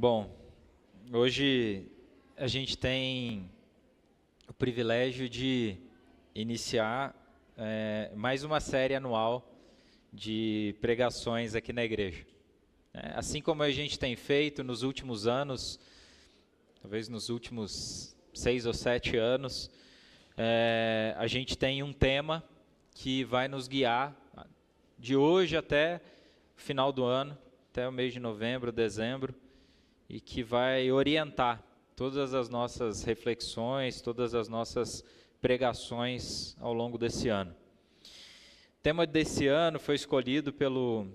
Bom, hoje a gente tem o privilégio de iniciar mais uma série anual de pregações aqui na igreja. Assim como a gente tem feito nos últimos anos, talvez nos últimos 6 ou 7 anos, a gente tem um tema que vai nos guiar de hoje até o final do ano, até o mês de novembro, dezembro, e que vai orientar todas as nossas reflexões, todas as nossas pregações ao longo desse ano. O tema desse ano foi escolhido pelo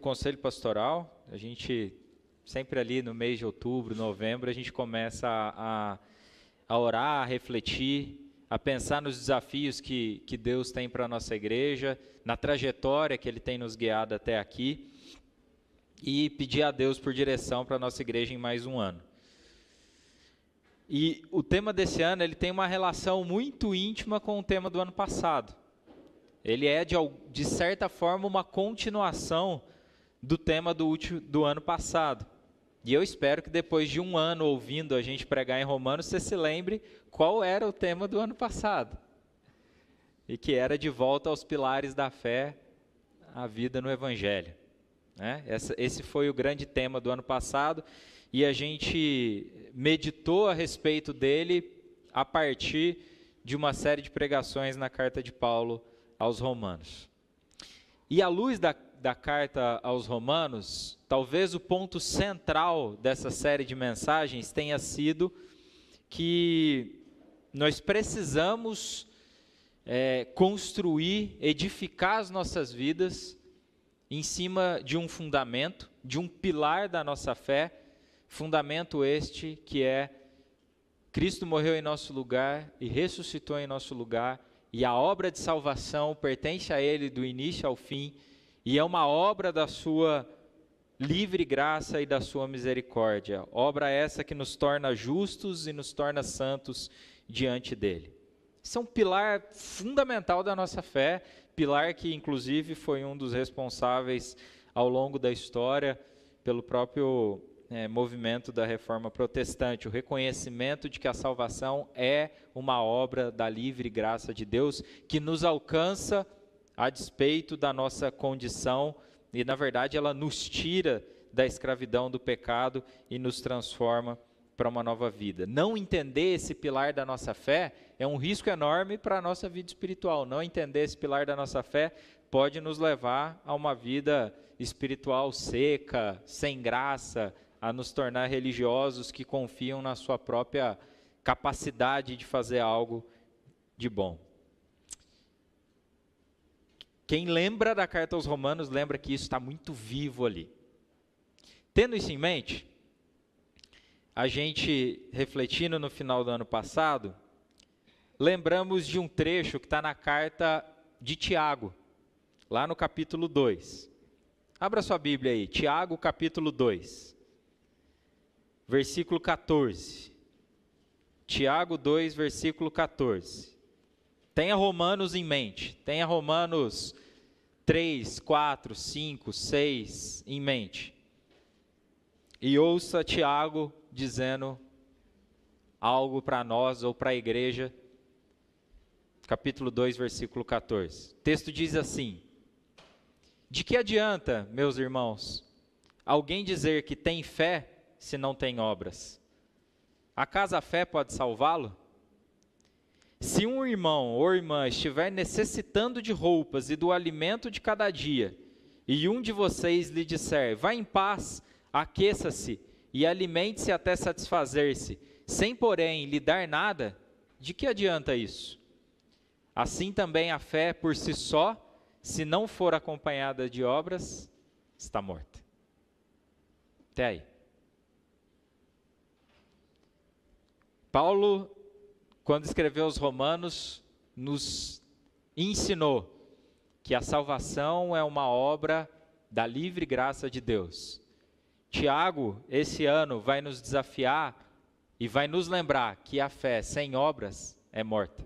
Conselho Pastoral. A gente, sempre ali no mês de outubro, novembro, a gente começa a orar, a refletir, a pensar nos desafios que Deus tem para a nossa igreja, na trajetória que Ele tem nos guiado até aqui, e pedir a Deus por direção para a nossa igreja em mais um ano. E o tema desse ano, ele tem uma relação muito íntima com o tema do ano passado. Ele é, de certa forma, uma continuação do tema do ano passado. E eu espero que depois de um ano ouvindo a gente pregar em Romanos, você se lembre qual era o tema do ano passado. E que era de volta aos pilares da fé, a vida no Evangelho. Esse foi o grande tema do ano passado, e a gente meditou a respeito dele a partir de uma série de pregações na carta de Paulo aos Romanos. E à luz da carta aos Romanos, talvez o ponto central dessa série de mensagens tenha sido que nós precisamos construir, edificar as nossas vidas em cima de um fundamento, de um pilar da nossa fé, fundamento este que é Cristo morreu em nosso lugar e ressuscitou em nosso lugar, e a obra de salvação pertence a Ele do início ao fim, e é uma obra da sua livre graça e da sua misericórdia, obra essa que nos torna justos e nos torna santos diante dEle. Isso é um pilar fundamental da nossa fé, pilar que inclusive foi um dos responsáveis ao longo da história pelo próprio movimento da Reforma Protestante, o reconhecimento de que a salvação é uma obra da livre graça de Deus que nos alcança a despeito da nossa condição e, na verdade, ela nos tira da escravidão do pecado e nos transforma para uma nova vida. Não entender esse pilar da nossa fé é um risco enorme para a nossa vida espiritual. Não entender esse pilar da nossa fé pode nos levar a uma vida espiritual seca, sem graça, a nos tornar religiosos que confiam na sua própria capacidade de fazer algo de bom. Quem lembra da carta aos Romanos, lembra que isso está muito vivo ali. Tendo isso em mente, a gente, refletindo no final do ano passado, lembramos de um trecho que está na carta de Tiago, lá no capítulo 2. Abra sua Bíblia aí, Tiago capítulo 2, versículo 14. Tiago 2, versículo 14. Tenha Romanos em mente, tenha Romanos 3, 4, 5, 6 em mente. E ouça Tiago dizendo algo para nós ou para a igreja, capítulo 2, versículo 14. O texto diz assim: de que adianta, meus irmãos, alguém dizer que tem fé se não tem obras? Acaso a fé pode salvá-lo? Se um irmão ou irmã estiver necessitando de roupas e do alimento de cada dia, e um de vocês lhe disser, vá em paz, aqueça-se e alimente-se até satisfazer-se, sem porém lhe dar nada, de que adianta isso? Assim também a fé por si só, se não for acompanhada de obras, está morta. Até aí. Paulo, quando escreveu aos Romanos, nos ensinou que a salvação é uma obra da livre graça de Deus. Tiago, esse ano, vai nos desafiar e vai nos lembrar que a fé sem obras é morta.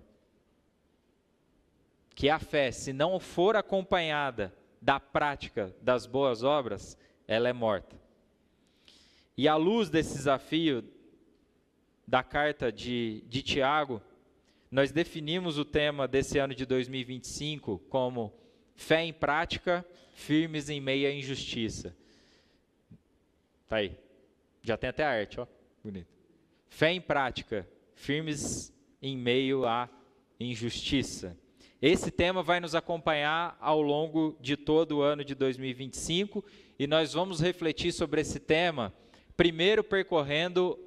Que a fé, se não for acompanhada da prática das boas obras, ela é morta. E à luz desse desafio da carta de Tiago, nós definimos o tema desse ano de 2025 como fé em prática, firmes em meio à injustiça. Tá aí. Já tem até a arte, ó. Bonito. Fé em prática, firmes em meio à injustiça. Esse tema vai nos acompanhar ao longo de todo o ano de 2025 e nós vamos refletir sobre esse tema, primeiro percorrendo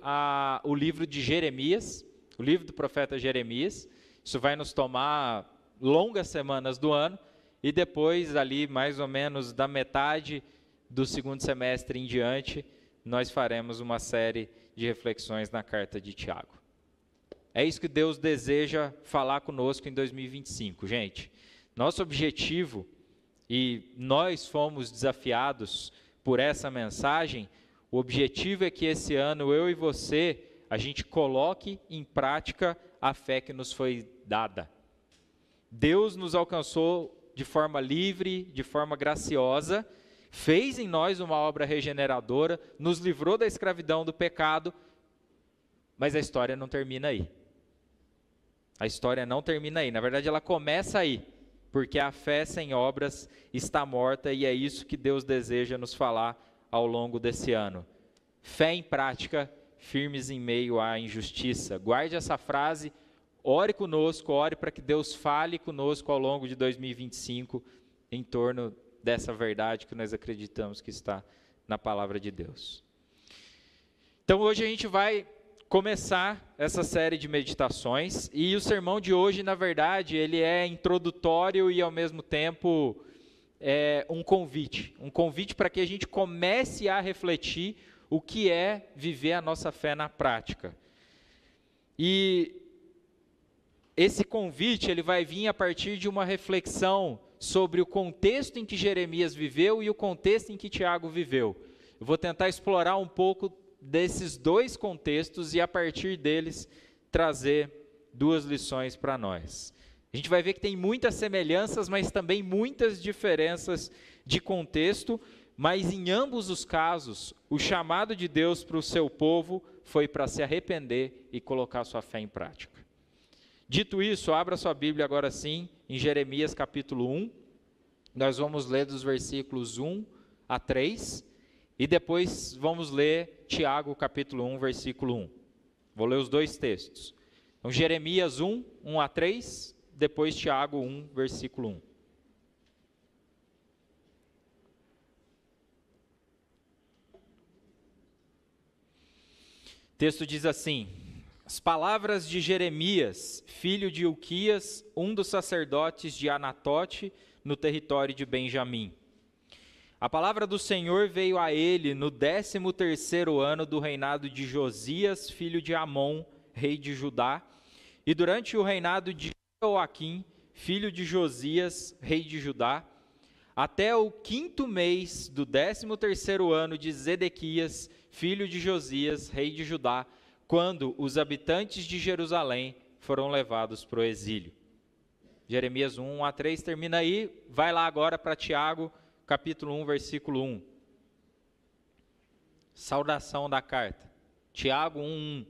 o livro de Jeremias, o livro do profeta Jeremias. Isso vai nos tomar longas semanas do ano e depois, ali mais ou menos da metade do segundo semestre em diante, nós faremos uma série de reflexões na carta de Tiago. É isso que Deus deseja falar conosco em 2025, gente. Nosso objetivo, e nós fomos desafiados por essa mensagem, o objetivo é que esse ano eu e você, a gente coloque em prática a fé que nos foi dada. Deus nos alcançou de forma livre, de forma graciosa, fez em nós uma obra regeneradora, nos livrou da escravidão do pecado, mas a história não termina aí. A história não termina aí, na verdade ela começa aí, porque a fé sem obras está morta e é isso que Deus deseja nos falar ao longo desse ano. Fé em prática, firmes em meio à injustiça. Guarde essa frase, ore conosco, ore para que Deus fale conosco ao longo de 2025 em torno dessa verdade que nós acreditamos que está na palavra de Deus. Então hoje a gente vai começar essa série de meditações e o sermão de hoje, na verdade, ele é introdutório e ao mesmo tempo um convite para que a gente comece a refletir o que é viver a nossa fé na prática. E esse convite ele vai vir a partir de uma reflexão sobre o contexto em que Jeremias viveu e o contexto em que Tiago viveu. Eu vou tentar explorar um pouco desses dois contextos e a partir deles trazer duas lições para nós. A gente vai ver que tem muitas semelhanças, mas também muitas diferenças de contexto, mas em ambos os casos, o chamado de Deus para o seu povo foi para se arrepender e colocar sua fé em prática. Dito isso, abra sua Bíblia agora sim, em Jeremias capítulo 1, nós vamos ler dos versículos 1 a 3, e depois vamos ler Tiago capítulo 1, versículo 1. Vou ler os dois textos. Então, Jeremias 1, 1 a 3, depois Tiago 1, versículo 1. O texto diz assim: as palavras de Jeremias, filho de Ilquias, um dos sacerdotes de Anatote, no território de Benjamim. A palavra do Senhor veio a ele no 13º ano do reinado de Josias, filho de Amon, rei de Judá, e durante o reinado de Joaquim, filho de Josias, rei de Judá, até o 5º mês do 13º ano de Zedequias, filho de Josias, rei de Judá, quando os habitantes de Jerusalém foram levados para o exílio. Jeremias 1, 1 a 3 termina aí, vai lá agora para Tiago, capítulo 1, versículo 1. Saudação da carta. Tiago 1, 1.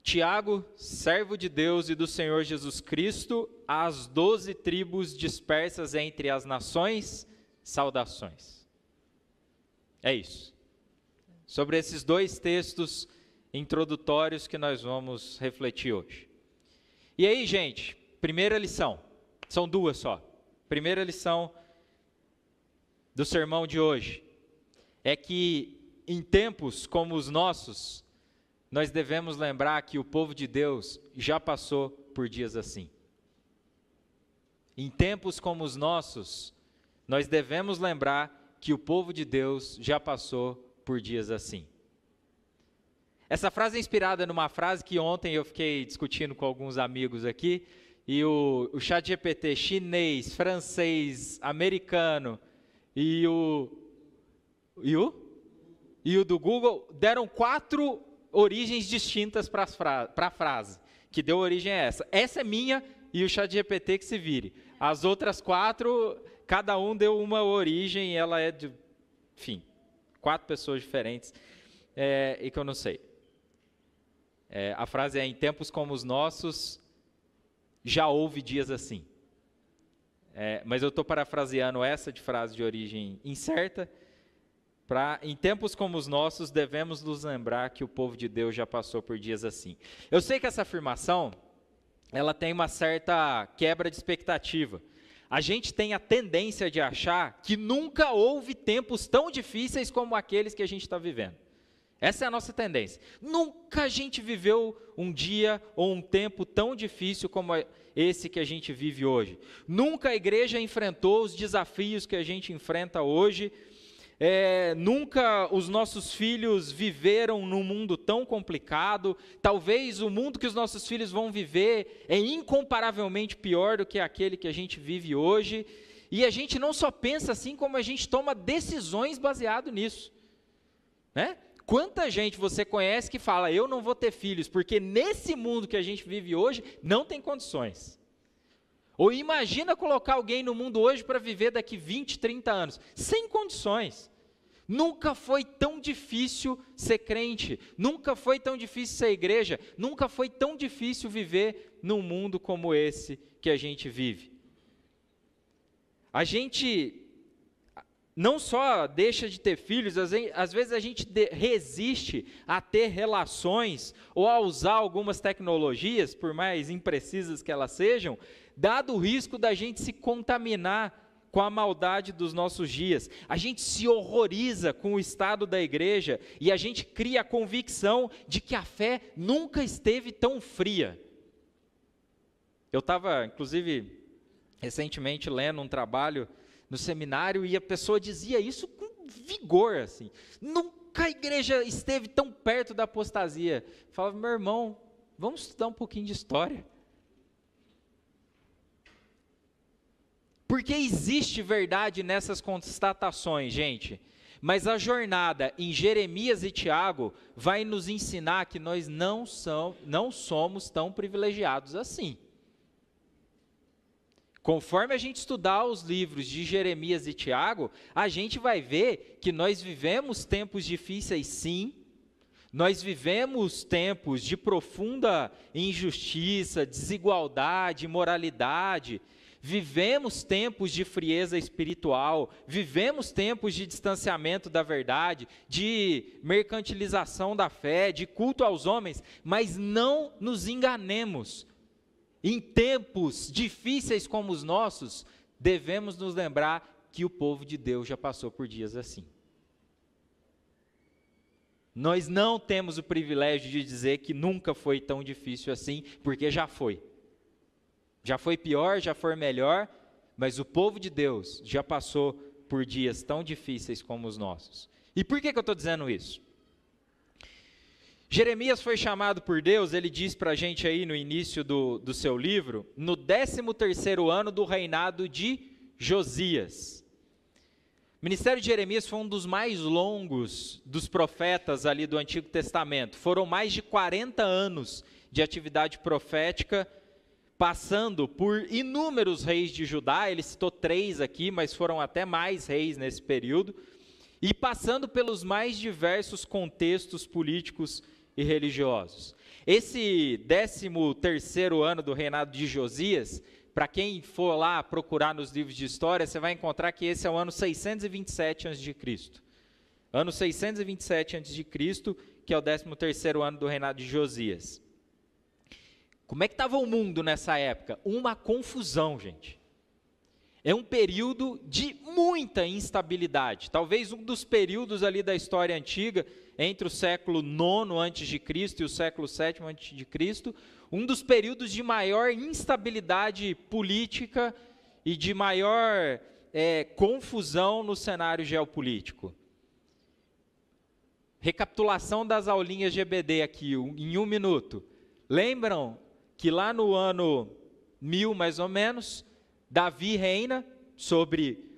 Tiago, servo de Deus e do Senhor Jesus Cristo, às 12 tribos dispersas entre as nações, saudações. É isso. Sobre esses dois textos introdutórios que nós vamos refletir hoje. E aí, gente, primeira lição. São duas só. Primeira lição do sermão de hoje é que em tempos como os nossos, nós devemos lembrar que o povo de Deus já passou por dias assim. Em tempos como os nossos, nós devemos lembrar que o povo de Deus já passou por dias assim. Essa frase é inspirada numa frase que ontem eu fiquei discutindo com alguns amigos aqui, e o ChatGPT chinês, francês, americano e o do Google deram 4 origens distintas para a frase, que deu origem a essa. Essa é minha e o ChatGPT que se vire. As outras 4, cada um deu uma origem, ela é enfim, 4 pessoas diferentes, e que eu não sei. A frase é: em tempos como os nossos, já houve dias assim. Mas eu estou parafraseando essa de frase de origem incerta. Em tempos como os nossos, devemos nos lembrar que o povo de Deus já passou por dias assim. Eu sei que essa afirmação, ela tem uma certa quebra de expectativa. A gente tem a tendência de achar que nunca houve tempos tão difíceis como aqueles que a gente está vivendo. Essa é a nossa tendência. Nunca a gente viveu um dia ou um tempo tão difícil como esse que a gente vive hoje. Nunca a igreja enfrentou os desafios que a gente enfrenta hoje. Nunca os nossos filhos viveram num mundo tão complicado. Talvez o mundo que os nossos filhos vão viver é incomparavelmente pior do que aquele que a gente vive hoje. E a gente não só pensa assim, como a gente toma decisões baseado nisso, né? Quanta gente você conhece que fala: eu não vou ter filhos, porque nesse mundo que a gente vive hoje, não tem condições. Ou imagina colocar alguém no mundo hoje para viver daqui 20, 30 anos, sem condições. Nunca foi tão difícil ser crente, nunca foi tão difícil ser igreja, nunca foi tão difícil viver num mundo como esse que a gente vive. A gente não só deixa de ter filhos, às vezes a gente resiste a ter relações ou a usar algumas tecnologias, por mais imprecisas que elas sejam, dado o risco da gente se contaminar com a maldade dos nossos dias. A gente se horroriza com o estado da igreja e a gente cria a convicção de que a fé nunca esteve tão fria. Eu estava, inclusive, recentemente lendo um trabalho no seminário e a pessoa dizia isso com vigor, assim: nunca a igreja esteve tão perto da apostasia. Eu falava: meu irmão, vamos estudar um pouquinho de história. Porque existe verdade nessas constatações, gente. Mas a jornada em Jeremias e Tiago vai nos ensinar que nós não somos tão privilegiados assim. Conforme a gente estudar os livros de Jeremias e Tiago, a gente vai ver que nós vivemos tempos difíceis, sim. Nós vivemos tempos de profunda injustiça, desigualdade, imoralidade. Vivemos tempos de frieza espiritual, vivemos tempos de distanciamento da verdade, de mercantilização da fé, de culto aos homens, mas não nos enganemos. Em tempos difíceis como os nossos, devemos nos lembrar que o povo de Deus já passou por dias assim. Nós não temos o privilégio de dizer que nunca foi tão difícil assim, porque já foi. Já foi pior, já foi melhor, mas o povo de Deus já passou por dias tão difíceis como os nossos. E por que eu estou dizendo isso? Jeremias foi chamado por Deus, ele diz para a gente aí no início do seu livro, no 13º ano do reinado de Josias. O ministério de Jeremias foi um dos mais longos dos profetas ali do Antigo Testamento. Foram mais de 40 anos de atividade profética, passando por inúmeros reis de Judá. Ele citou 3 aqui, mas foram até mais reis nesse período, e passando pelos mais diversos contextos políticos e religiosos. Esse 13º ano do reinado de Josias, para quem for lá procurar nos livros de história, você vai encontrar que esse é o ano 627 a.C. Ano 627 a.C., que é o 13º ano do reinado de Josias. Como é que estava o mundo nessa época? Uma confusão, gente. É um período de muita instabilidade. Talvez um dos períodos ali da história antiga, entre o século IX a.C. e o século VII a.C., um dos períodos de maior instabilidade política e de maior confusão no cenário geopolítico. Recapitulação das aulinhas de EBD aqui, em 1 minuto. Lembram que lá no ano 1000, mais ou menos, Davi reina sobre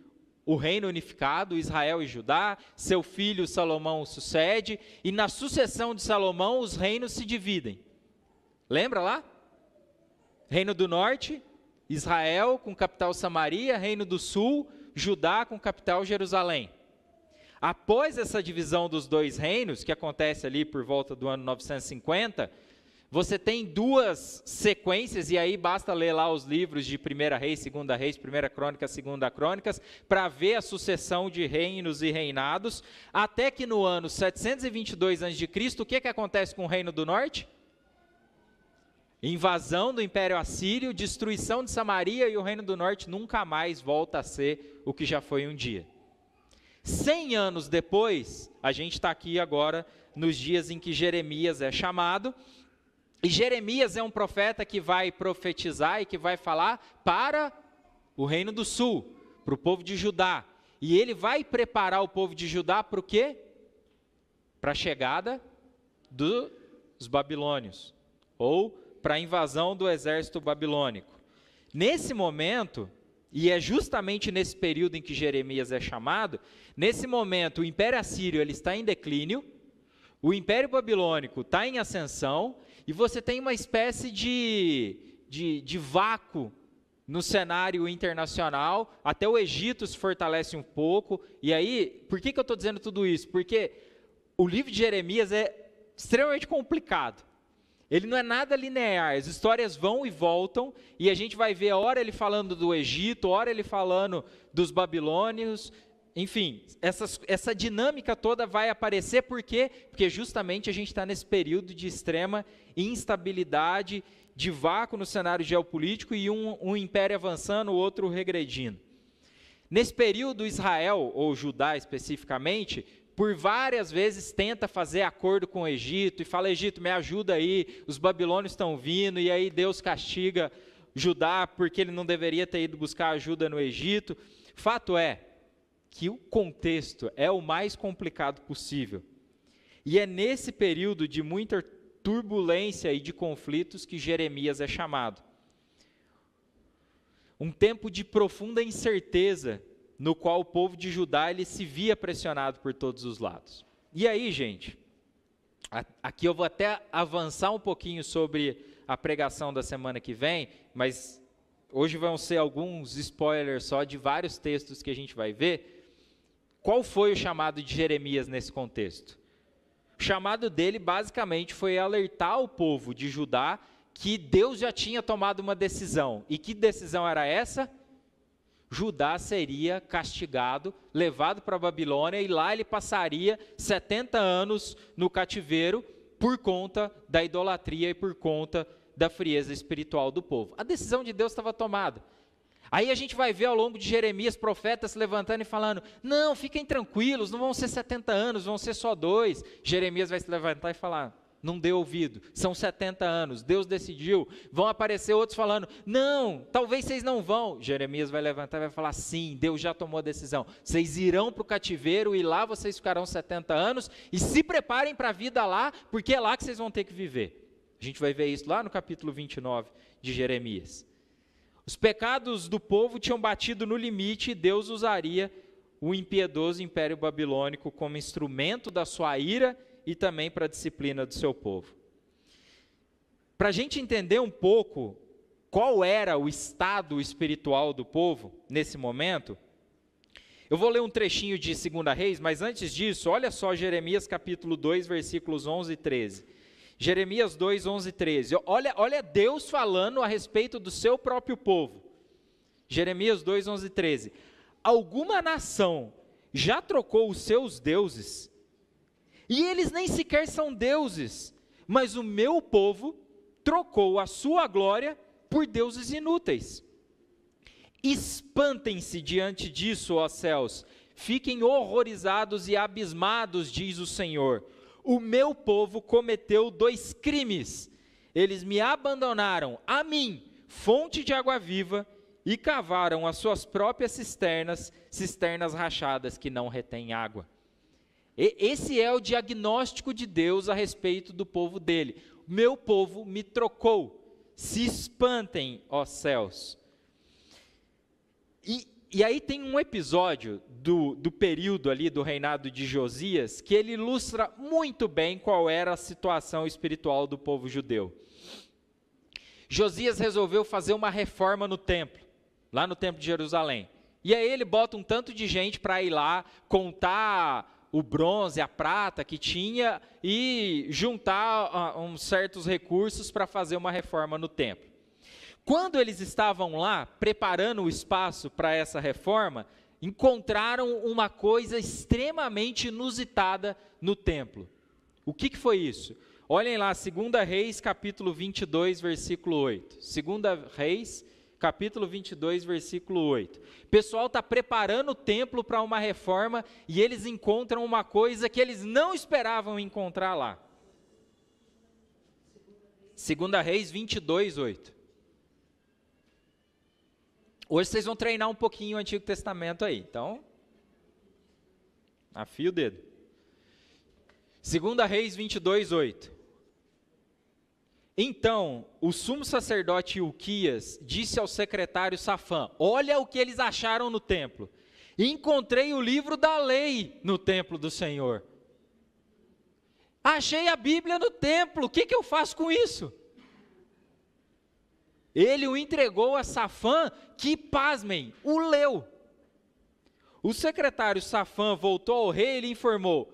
o reino unificado, Israel e Judá, seu filho Salomão sucede, e na sucessão de Salomão os reinos se dividem. Lembra lá? Reino do norte, Israel com capital Samaria, reino do sul, Judá com capital Jerusalém. Após essa divisão dos dois reinos, que acontece ali por volta do ano 950, você tem duas sequências, e aí basta ler lá os livros de 1 Reis, 2 Reis, 1 Crônicas, 2 Crônicas, para ver a sucessão de reinos e reinados, até que no ano 722 a.C., o que acontece com o Reino do Norte? Invasão do Império Assírio, destruição de Samaria, e o Reino do Norte nunca mais volta a ser o que já foi um dia. 100 anos depois, a gente está aqui agora nos dias em que Jeremias é chamado, e Jeremias é um profeta que vai profetizar e que vai falar para o Reino do Sul, para o povo de Judá. E ele vai preparar o povo de Judá para o quê? Para a chegada dos babilônios, ou para a invasão do exército babilônico. Nesse momento, e é justamente nesse período em que Jeremias é chamado, nesse momento o Império Assírio ele está em declínio, o Império Babilônico está em ascensão, e você tem uma espécie de vácuo no cenário internacional, até o Egito se fortalece um pouco. E aí, por que eu estou dizendo tudo isso? Porque o livro de Jeremias é extremamente complicado. Ele não é nada linear, as histórias vão e voltam, e a gente vai ver a hora ele falando do Egito, a hora ele falando dos babilônios. Enfim, essa dinâmica toda vai aparecer, por quê? Porque justamente a gente está nesse período de extrema instabilidade, de vácuo no cenário geopolítico, e um império avançando, o outro regredindo. Nesse período, Israel, ou Judá especificamente, por várias vezes tenta fazer acordo com o Egito, e fala: Egito, me ajuda aí, os babilônios estão vindo, e aí Deus castiga Judá, porque ele não deveria ter ido buscar ajuda no Egito. Fato é que o contexto é o mais complicado possível. E é nesse período de muita turbulência e de conflitos que Jeremias é chamado. Um tempo de profunda incerteza, no qual o povo de Judá ele se via pressionado por todos os lados. E aí, gente, aqui eu vou até avançar um pouquinho sobre a pregação da semana que vem, mas hoje vão ser alguns spoilers só de vários textos que a gente vai ver. Qual foi o chamado de Jeremias nesse contexto? O chamado dele basicamente foi alertar o povo de Judá que Deus já tinha tomado uma decisão. E que decisão era essa? Judá seria castigado, levado para a Babilônia, e lá ele passaria 70 anos no cativeiro por conta da idolatria e por conta da frieza espiritual do povo. A decisão de Deus estava tomada. Aí a gente vai ver ao longo de Jeremias profetas se levantando e falando: não, fiquem tranquilos, não vão ser 70 anos, vão ser só 2. Jeremias vai se levantar e falar: não dê ouvido, são 70 anos, Deus decidiu. Vão aparecer outros falando: não, talvez vocês não vão. Jeremias vai levantar e vai falar: sim, Deus já tomou a decisão, vocês irão para o cativeiro e lá vocês ficarão 70 anos, e se preparem para a vida lá, porque é lá que vocês vão ter que viver. A gente vai ver isso lá no capítulo 29 de Jeremias. Os pecados do povo tinham batido no limite, e Deus usaria o impiedoso Império Babilônico como instrumento da sua ira e também para a disciplina do seu povo. Para a gente entender um pouco qual era o estado espiritual do povo nesse momento, eu vou ler um trechinho de 2 Reis, mas antes disso, olha só Jeremias capítulo 2, versículos 11 e 13. Jeremias 2, 11 e 13. Olha Deus falando a respeito do seu próprio povo. Jeremias 2, 11 e 13. Alguma nação já trocou os seus deuses, e eles nem sequer são deuses, mas o meu povo trocou a sua glória por deuses inúteis. Espantem-se diante disso, ó céus, fiquem horrorizados e abismados, diz o Senhor. O meu povo cometeu 2 crimes. Eles me abandonaram a mim, fonte de água viva, e cavaram as suas próprias cisternas rachadas que não retêm água. Esse é o diagnóstico de Deus a respeito do povo dele. Meu povo me trocou. Se espantem, ó céus. E aí tem um episódio do período ali do reinado de Josias que ele ilustra muito bem qual era a situação espiritual do povo judeu. Josias resolveu fazer uma reforma no templo, lá no templo de Jerusalém. E aí ele bota um tanto de gente para ir lá contar o bronze, a prata que tinha e juntar uns certos recursos para fazer uma reforma no templo. Quando eles estavam lá, preparando o espaço para essa reforma, encontraram uma coisa extremamente inusitada no templo. O que foi isso? Olhem lá, 2 Reis, capítulo 22, versículo 8. 2 Reis, capítulo 22, versículo 8. O pessoal está preparando o templo para uma reforma e eles encontram uma coisa que eles não esperavam encontrar lá. 2 Reis 22, 8. Hoje vocês vão treinar um pouquinho o Antigo Testamento aí, então, afia o dedo. 2 Reis 22, 8. Então, o sumo sacerdote Ilquias disse ao secretário Safã: olha o que eles acharam no templo. Encontrei o livro da lei no templo do Senhor. Achei a Bíblia no templo, o que eu faço com isso? Ele o entregou a Safã, que, pasmem, o leu. O secretário Safã voltou ao rei e lhe informou: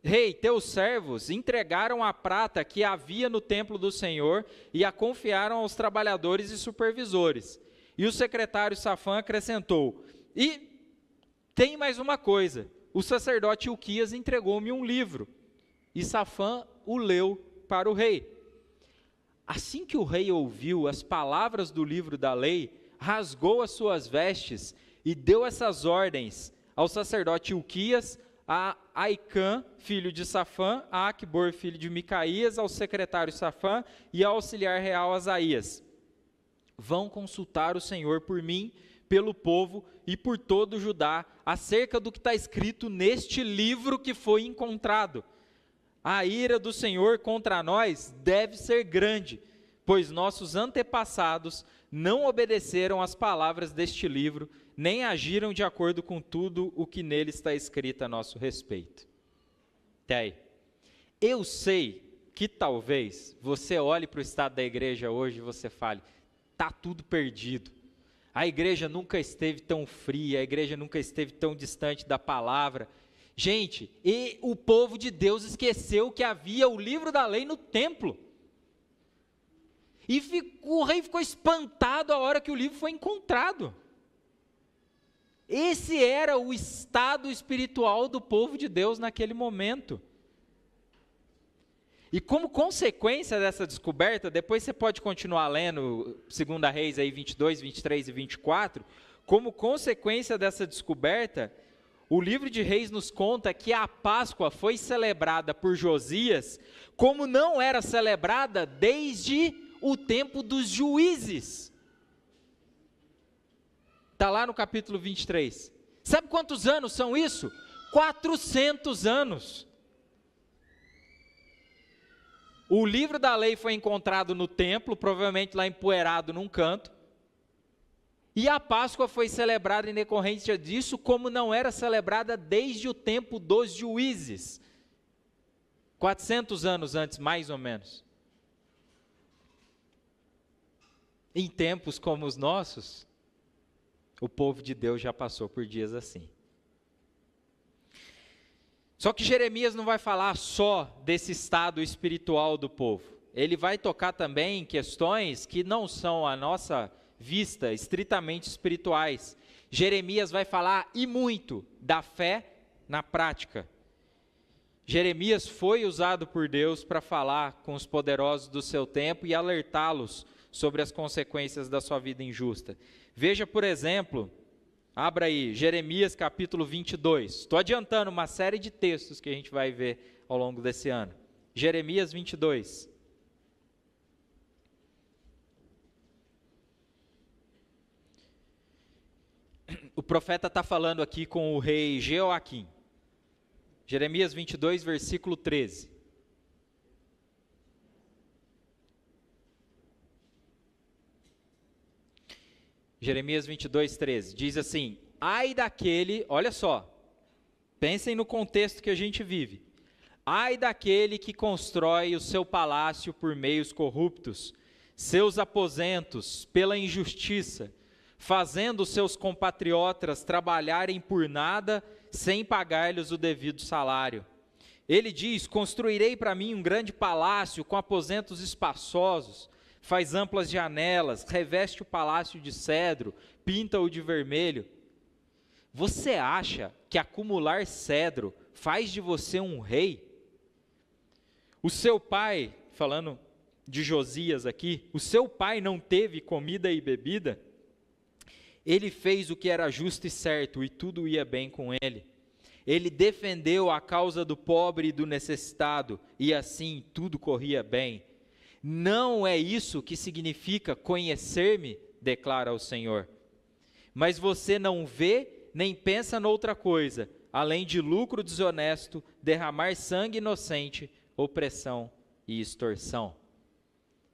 rei, teus servos entregaram a prata que havia no templo do Senhor e a confiaram aos trabalhadores e supervisores. E o secretário Safã acrescentou: e tem mais uma coisa, o sacerdote Ilquias entregou-me um livro. E Safã o leu para o rei. Assim que o rei ouviu as palavras do livro da lei, rasgou as suas vestes e deu essas ordens ao sacerdote Ilquias, a Aicã, filho de Safã, a Aquibor, filho de Micaías, ao secretário Safã e ao auxiliar real Asaías: vão consultar o Senhor por mim, pelo povo e por todo o Judá, acerca do que está escrito neste livro que foi encontrado. A ira do Senhor contra nós deve ser grande, pois nossos antepassados não obedeceram às palavras deste livro, nem agiram de acordo com tudo o que nele está escrito a nosso respeito. Até aí. Eu sei que talvez você olhe para o estado da igreja hoje e você fale: está tudo perdido. A igreja nunca esteve tão fria, a igreja nunca esteve tão distante da palavra. Gente, e o povo de Deus esqueceu que havia o livro da lei no templo. E o rei ficou espantado a hora que o livro foi encontrado. Esse era o estado espiritual do povo de Deus naquele momento. E como consequência dessa descoberta, depois você pode continuar lendo 2 Reis aí 22, 23 e 24, como consequência dessa descoberta, o livro de Reis nos conta que a Páscoa foi celebrada por Josias como não era celebrada desde o tempo dos juízes. Está lá no capítulo 23. Sabe quantos anos são isso? 400 anos. O livro da lei foi encontrado no templo, provavelmente lá empoeirado num canto. E a Páscoa foi celebrada em decorrência disso, como não era celebrada desde o tempo dos juízes. 400 anos antes, mais ou menos. Em tempos como os nossos, o povo de Deus já passou por dias assim. Só que Jeremias não vai falar só desse estado espiritual do povo. Ele vai tocar também em questões que não são a nossa vista, estritamente espirituais. Jeremias vai falar e muito da fé na prática. Jeremias foi usado por Deus para falar com os poderosos do seu tempo e alertá-los sobre as consequências da sua vida injusta. Veja, por exemplo, abra aí, Jeremias capítulo 22. Estou adiantando uma série de textos que a gente vai ver ao longo desse ano. Jeremias 22. O profeta está falando aqui com o rei Jeoaquim. Jeremias 22, versículo 13. Jeremias 22, 13. Diz assim: ai daquele, olha só, pensem no contexto que a gente vive. Ai daquele que constrói o seu palácio por meios corruptos, seus aposentos pela injustiça, fazendo seus compatriotas trabalharem por nada, sem pagar-lhes o devido salário. Ele diz: construirei para mim um grande palácio com aposentos espaçosos, faz amplas janelas, reveste o palácio de cedro, pinta-o de vermelho. Você acha que acumular cedro faz de você um rei? O seu pai, falando de Josias aqui, o seu pai não teve comida e bebida? Ele fez o que era justo e certo, e tudo ia bem com ele. Ele defendeu a causa do pobre e do necessitado, e assim tudo corria bem. Não é isso que significa conhecer-me, declara o Senhor. Mas você não vê nem pensa noutra coisa, além de lucro desonesto, derramar sangue inocente, opressão e extorsão.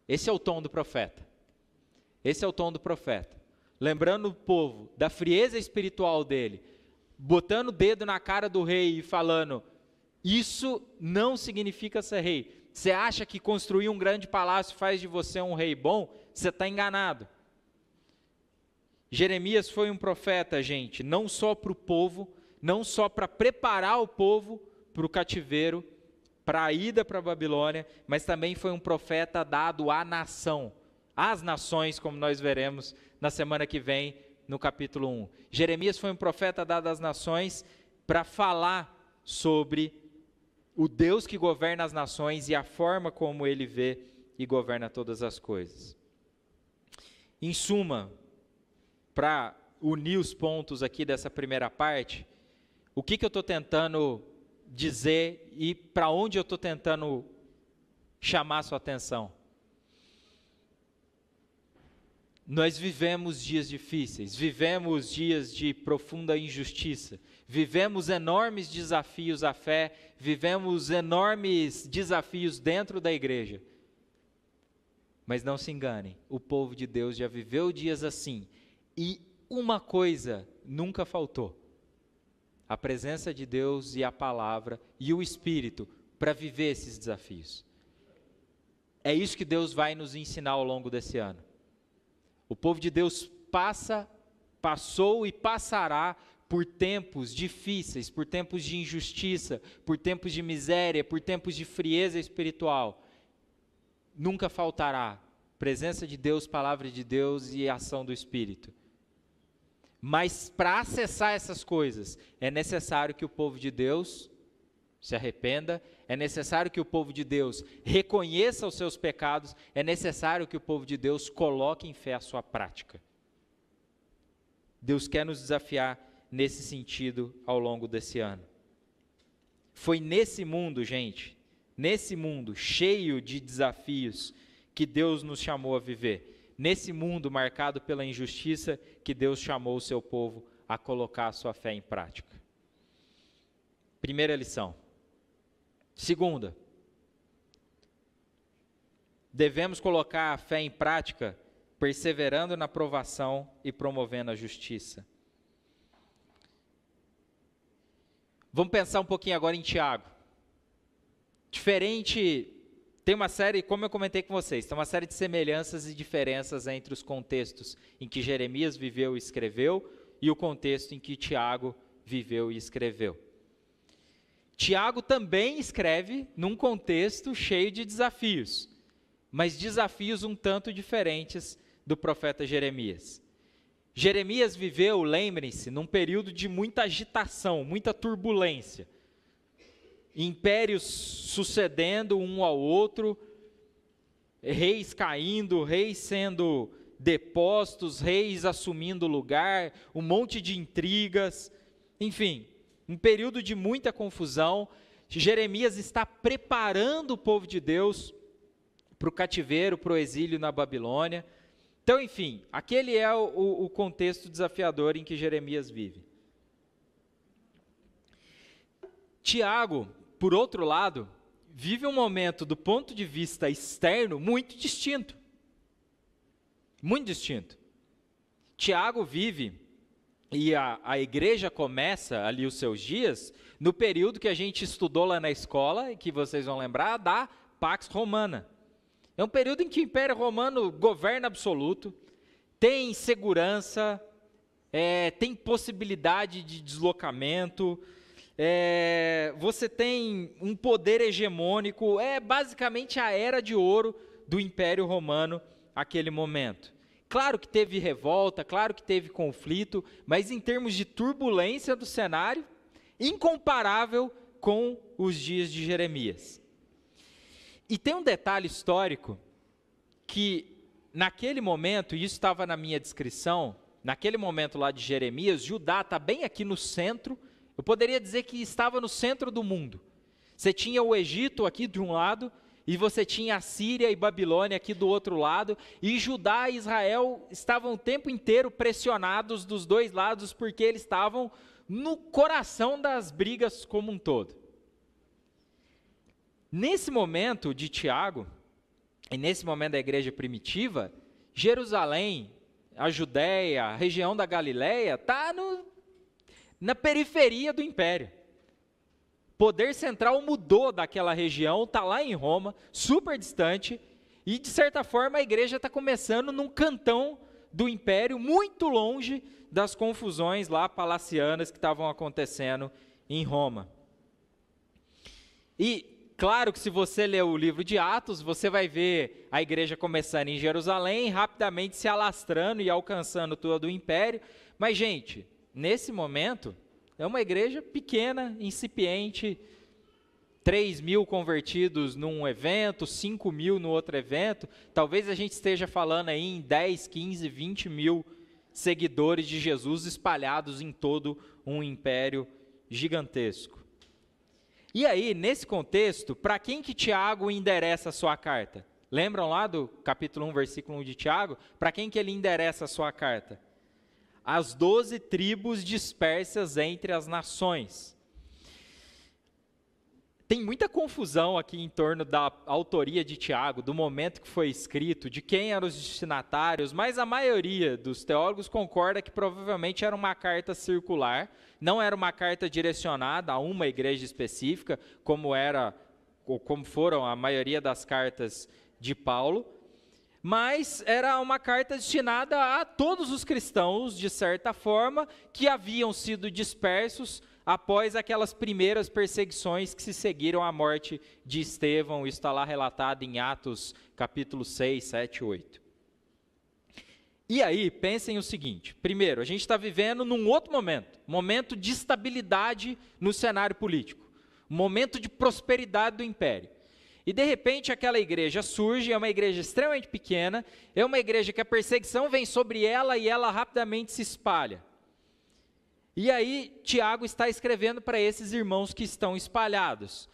Esse é o tom do profeta. Esse é o tom do profeta. Lembrando o povo da frieza espiritual dele, botando o dedo na cara do rei e falando: isso não significa ser rei. Você acha que construir um grande palácio faz de você um rei bom? Você está enganado. Jeremias foi um profeta, gente, não só para o povo, não só para preparar o povo para o cativeiro, para a ida para a Babilônia, mas também foi um profeta dado à nação, às nações, como nós veremos na semana que vem, no capítulo 1. Jeremias foi um profeta dado às nações para falar sobre o Deus que governa as nações e a forma como ele vê e governa todas as coisas. Em suma, para unir os pontos aqui dessa primeira parte, o que eu estou tentando dizer e para onde eu estou tentando chamar a sua atenção? Nós vivemos dias difíceis, vivemos dias de profunda injustiça, vivemos enormes desafios à fé, vivemos enormes desafios dentro da igreja. Mas não se enganem, o povo de Deus já viveu dias assim, e uma coisa nunca faltou: a presença de Deus e a palavra e o Espírito para viver esses desafios. É isso que Deus vai nos ensinar ao longo desse ano. O povo de Deus passou e passará por tempos difíceis, por tempos de injustiça, por tempos de miséria, por tempos de frieza espiritual. Nunca faltará presença de Deus, palavra de Deus e ação do Espírito. Mas para acessar essas coisas, é necessário que o povo de Deus se arrependa, é necessário que o povo de Deus reconheça os seus pecados, é necessário que o povo de Deus coloque em fé a sua prática. Deus quer nos desafiar nesse sentido ao longo desse ano. Foi nesse mundo, gente, nesse mundo cheio de desafios que Deus nos chamou a viver. Nesse mundo marcado pela injustiça que Deus chamou o seu povo a colocar a sua fé em prática. Primeira lição. Segunda, devemos colocar a fé em prática, perseverando na provação e promovendo a justiça. Vamos pensar um pouquinho agora em Tiago. Diferente, tem uma série, como eu comentei com vocês, tem uma série de semelhanças e diferenças entre os contextos em que Jeremias viveu e escreveu e o contexto em que Tiago viveu e escreveu. Tiago também escreve num contexto cheio de desafios, mas desafios um tanto diferentes do profeta Jeremias. Jeremias viveu, lembrem-se, num período de muita agitação, muita turbulência. Impérios sucedendo um ao outro, reis caindo, reis sendo depostos, reis assumindo lugar, um monte de intrigas, enfim, um período de muita confusão. Jeremias está preparando o povo de Deus para o cativeiro, para o exílio na Babilônia. Então, enfim, aquele é o contexto desafiador em que Jeremias vive. Tiago, por outro lado, vive um momento do ponto de vista externo muito distinto. Muito distinto. Tiago vive, e a igreja começa ali os seus dias, no período que a gente estudou lá na escola, e que vocês vão lembrar, da Pax Romana. É um período em que o Império Romano governa absoluto, tem segurança, tem possibilidade de deslocamento, você tem um poder hegemônico, é basicamente a era de ouro do Império Romano naquele momento. Claro que teve revolta, claro que teve conflito, mas em termos de turbulência do cenário, incomparável com os dias de Jeremias. E tem um detalhe histórico que, naquele momento, e isso estava na minha descrição, naquele momento lá de Jeremias, Judá está bem aqui no centro, eu poderia dizer que estava no centro do mundo. Você tinha o Egito aqui de um lado, e você tinha a Síria e Babilônia aqui do outro lado, e Judá e Israel estavam o tempo inteiro pressionados dos dois lados, porque eles estavam no coração das brigas como um todo. Nesse momento de Tiago, e nesse momento da igreja primitiva, Jerusalém, a Judéia, a região da Galileia, está na periferia do império. O poder central mudou daquela região, está lá em Roma, super distante, e de certa forma a igreja está começando num cantão do império, muito longe das confusões lá palacianas que estavam acontecendo em Roma. E claro que se você ler o livro de Atos, você vai ver a igreja começando em Jerusalém, rapidamente se alastrando e alcançando todo o império. Mas, gente, nesse momento, é uma igreja pequena, incipiente, 3.000 convertidos num evento, 5.000 no outro evento. Talvez a gente esteja falando aí em 10, 15, 20 mil seguidores de Jesus espalhados em todo um império gigantesco. E aí, nesse contexto, para quem que Tiago endereça a sua carta? Lembram lá do capítulo 1, versículo 1 de Tiago? Para quem que ele endereça a sua carta? As 12 tribos dispersas entre as nações. Tem muita confusão aqui em torno da autoria de Tiago, do momento que foi escrito, de quem eram os destinatários, mas a maioria dos teólogos concorda que provavelmente era uma carta circular, não era uma carta direcionada a uma igreja específica, como foram a maioria das cartas de Paulo, mas era uma carta destinada a todos os cristãos, de certa forma, que haviam sido dispersos após aquelas primeiras perseguições que se seguiram à morte de Estevão. Isso está lá relatado em Atos, capítulo 6, 7 e 8. E aí, pensem o seguinte, primeiro, a gente está vivendo num outro momento de estabilidade no cenário político, momento de prosperidade do império. E de repente aquela igreja surge, é uma igreja extremamente pequena, é uma igreja que a perseguição vem sobre ela e ela rapidamente se espalha. E aí Tiago está escrevendo para esses irmãos que estão espalhados.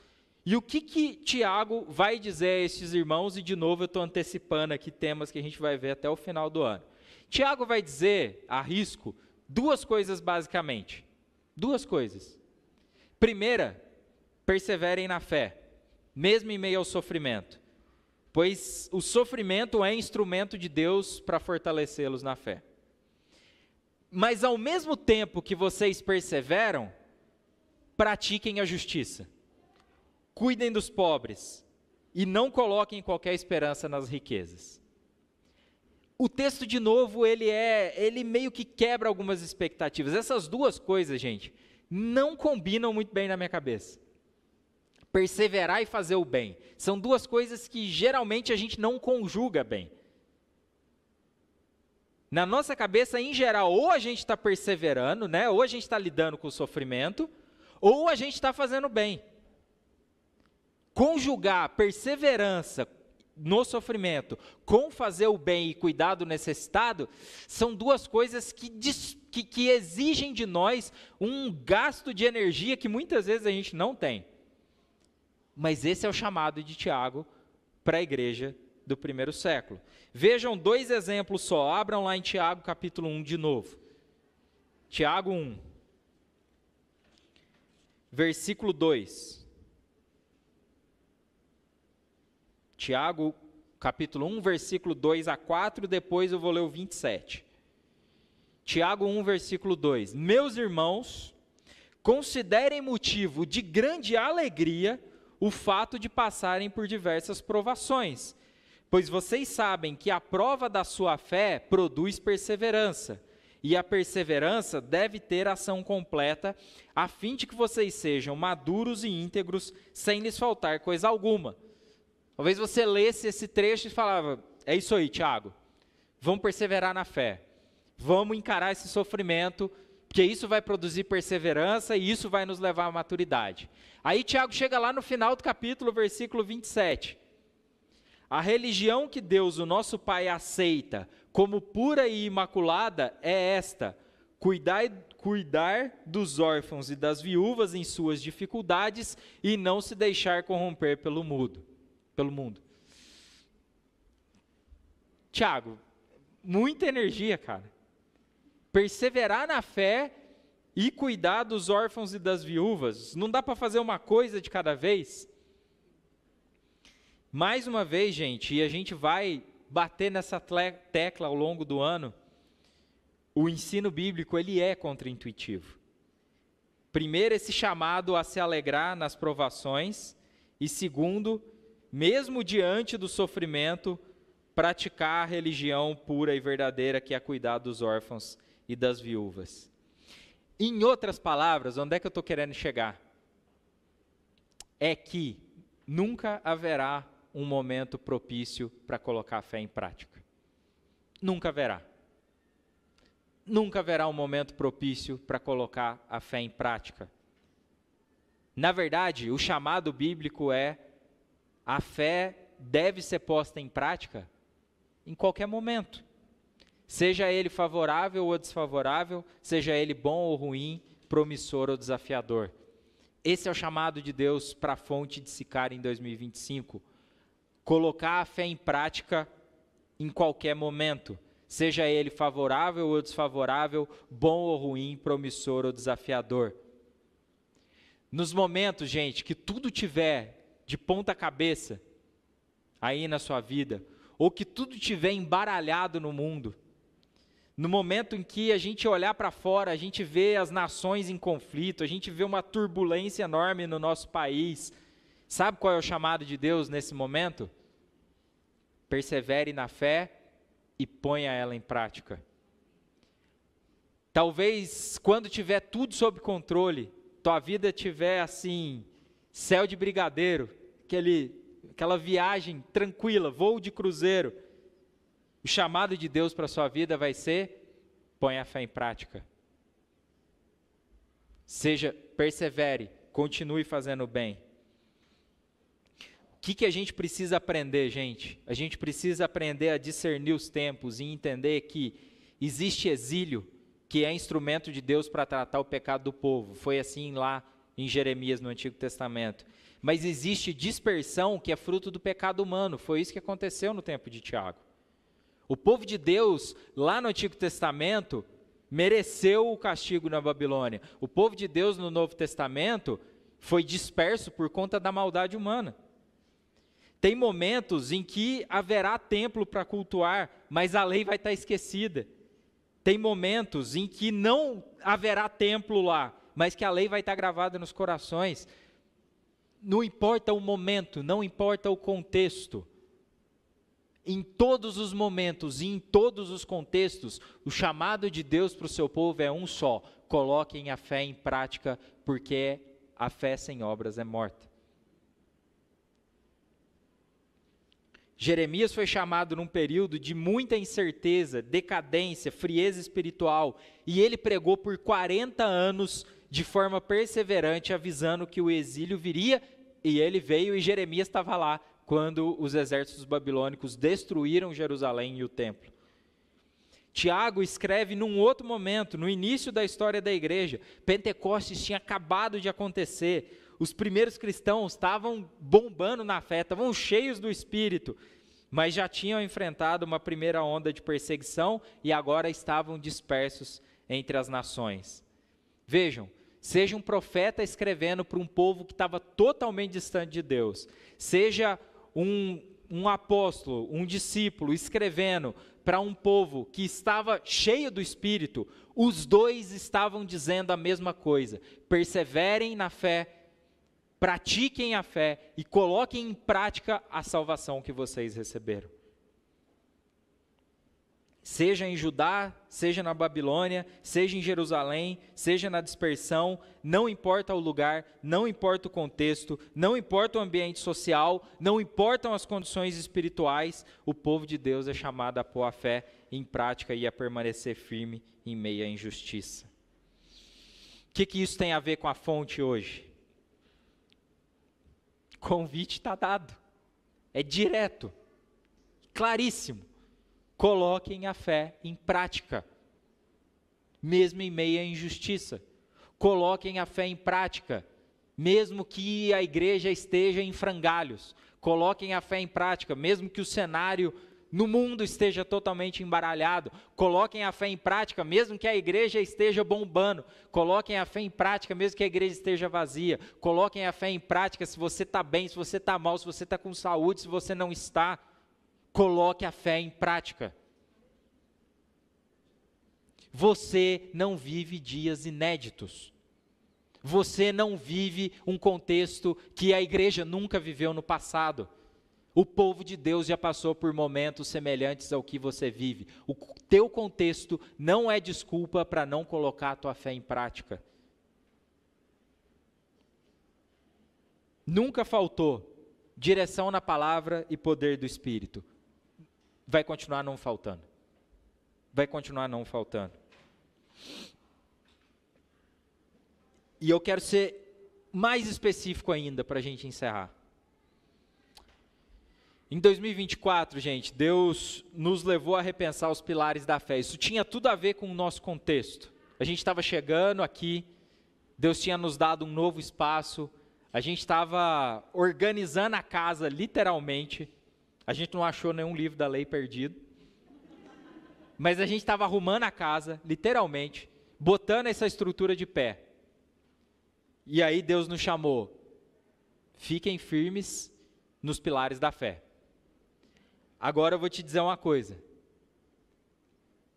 E o que Tiago vai dizer a esses irmãos? E de novo eu estou antecipando aqui temas que a gente vai ver até o final do ano. Tiago vai dizer, arrisco, duas coisas basicamente. Duas coisas. Primeira, perseverem na fé, mesmo em meio ao sofrimento, pois o sofrimento é instrumento de Deus para fortalecê-los na fé. Mas ao mesmo tempo que vocês perseveram, pratiquem a justiça, cuidem dos pobres e não coloquem qualquer esperança nas riquezas. O texto, de novo, ele meio que quebra algumas expectativas. Essas duas coisas, gente, não combinam muito bem na minha cabeça. Perseverar e fazer o bem. São duas coisas que geralmente a gente não conjuga bem. Na nossa cabeça, em geral, ou a gente está perseverando, né? Ou a gente está lidando com o sofrimento, ou a gente está fazendo bem. Conjugar perseverança no sofrimento com fazer o bem e cuidar do necessitado, são duas coisas que exigem de nós um gasto de energia que muitas vezes a gente não tem. Mas esse é o chamado de Tiago para a igreja do primeiro século. Vejam dois exemplos só, abram lá em Tiago capítulo 1 de novo. Tiago 1, versículo 2. Tiago, capítulo 1, versículo 2 a 4, depois eu vou ler o 27. Tiago 1, versículo 2. Meus irmãos, considerem motivo de grande alegria o fato de passarem por diversas provações, pois vocês sabem que a prova da sua fé produz perseverança, e a perseverança deve ter ação completa, a fim de que vocês sejam maduros e íntegros, sem lhes faltar coisa alguma. Talvez você lesse esse trecho e falava, é isso aí, Tiago, vamos perseverar na fé, vamos encarar esse sofrimento, porque isso vai produzir perseverança e isso vai nos levar à maturidade. Aí Tiago chega lá no final do capítulo, versículo 27. A religião que Deus, o nosso Pai, aceita como pura e imaculada é esta: cuidar dos órfãos e das viúvas em suas dificuldades e não se deixar corromper pelo mundo. Tiago, muita energia, cara. Perseverar na fé e cuidar dos órfãos e das viúvas. Não dá para fazer uma coisa de cada vez? Mais uma vez, gente, e a gente vai bater nessa tecla ao longo do ano, o ensino bíblico, ele é contraintuitivo. Primeiro, esse chamado a se alegrar nas provações, e segundo, mesmo diante do sofrimento, praticar a religião pura e verdadeira, que é cuidar dos órfãos e das viúvas. Em outras palavras, onde é que eu estou querendo chegar? É que nunca haverá um momento propício para colocar a fé em prática. Nunca haverá. Nunca haverá um momento propício para colocar a fé em prática. Na verdade, o chamado bíblico é: a fé deve ser posta em prática em qualquer momento. Seja ele favorável ou desfavorável, seja ele bom ou ruim, promissor ou desafiador. Esse é o chamado de Deus para a fonte de Sicária em 2025. Colocar a fé em prática em qualquer momento, seja ele favorável ou desfavorável, bom ou ruim, promissor ou desafiador. Nos momentos, gente, que tudo tiver de ponta cabeça aí na sua vida, ou que tudo tiver embaralhado no mundo, no momento em que a gente olhar para fora, a gente vê as nações em conflito, a gente vê uma turbulência enorme no nosso país, sabe qual é o chamado de Deus nesse momento? Persevere na fé e ponha ela em prática. Talvez quando tiver tudo sob controle, tua vida tiver assim, céu de brigadeiro, aquela viagem tranquila, voo de cruzeiro, o chamado de Deus para a sua vida vai ser: ponha a fé em prática. Persevere, continue fazendo o bem. O que a gente precisa aprender, gente? A gente precisa aprender a discernir os tempos e entender que existe exílio, que é instrumento de Deus para tratar o pecado do povo. Foi assim lá em Jeremias, no Antigo Testamento. Mas existe dispersão, que é fruto do pecado humano. Foi isso que aconteceu no tempo de Tiago. O povo de Deus, lá no Antigo Testamento, mereceu o castigo na Babilônia. O povo de Deus no Novo Testamento foi disperso por conta da maldade humana. Tem momentos em que haverá templo para cultuar, mas a lei vai estar esquecida. Tem momentos em que não haverá templo lá, mas que a lei vai estar gravada nos corações. Não importa o momento, não importa o contexto. Em todos os momentos e em todos os contextos, o chamado de Deus para o seu povo é um só: coloquem a fé em prática, porque a fé sem obras é morta. Jeremias foi chamado num período de muita incerteza, decadência, frieza espiritual, e ele pregou por 40 anos de forma perseverante, avisando que o exílio viria, e ele veio, e Jeremias estava lá quando os exércitos babilônicos destruíram Jerusalém e o templo. Tiago escreve num outro momento, no início da história da igreja. Pentecostes tinha acabado de acontecer, os primeiros cristãos estavam bombando na fé, estavam cheios do Espírito, mas já tinham enfrentado uma primeira onda de perseguição e agora estavam dispersos entre as nações. Vejam, seja um profeta escrevendo para um povo que estava totalmente distante de Deus, seja um apóstolo, um discípulo escrevendo para um povo que estava cheio do Espírito, os dois estavam dizendo a mesma coisa: perseverem na fé, pratiquem a fé e coloquem em prática a salvação que vocês receberam. seja em Judá, seja na Babilônia, seja em Jerusalém, seja na dispersão, não importa o lugar, não importa o contexto, não importa o ambiente social, não importam as condições espirituais, o povo de Deus é chamado a pôr a fé em prática e a permanecer firme em meio à injustiça. O que isso tem a ver com a fonte hoje? O convite está dado, é direto, claríssimo. Coloquem a fé em prática, mesmo em meio à injustiça. Coloquem a fé em prática, mesmo que a igreja esteja em frangalhos. Coloquem a fé em prática, mesmo que o cenário no mundo esteja totalmente embaralhado. Coloquem a fé em prática, mesmo que a igreja esteja bombando. Coloquem a fé em prática, mesmo que a igreja esteja vazia. Coloquem a fé em prática se você está bem, se você está mal, se você está com saúde, se você não está. Coloque a fé em prática. Você não vive dias inéditos. Você não vive um contexto que a igreja nunca viveu no passado. O povo de Deus já passou por momentos semelhantes ao que você vive. O teu contexto não é desculpa para não colocar a tua fé em prática. Nunca faltou direção na palavra e poder do Espírito. Vai continuar não faltando. Vai continuar não faltando. E eu quero ser mais específico ainda para a gente encerrar. Em 2024, gente, Deus nos levou a repensar os pilares da fé. Isso tinha tudo a ver com o nosso contexto. A gente estava chegando aqui, Deus tinha nos dado um novo espaço, a gente estava organizando a casa, literalmente. A gente não achou nenhum livro da lei perdido. Mas a gente estava arrumando a casa, literalmente, botando essa estrutura de pé. E aí Deus nos chamou, fiquem firmes nos pilares da fé. Agora eu vou te dizer uma coisa,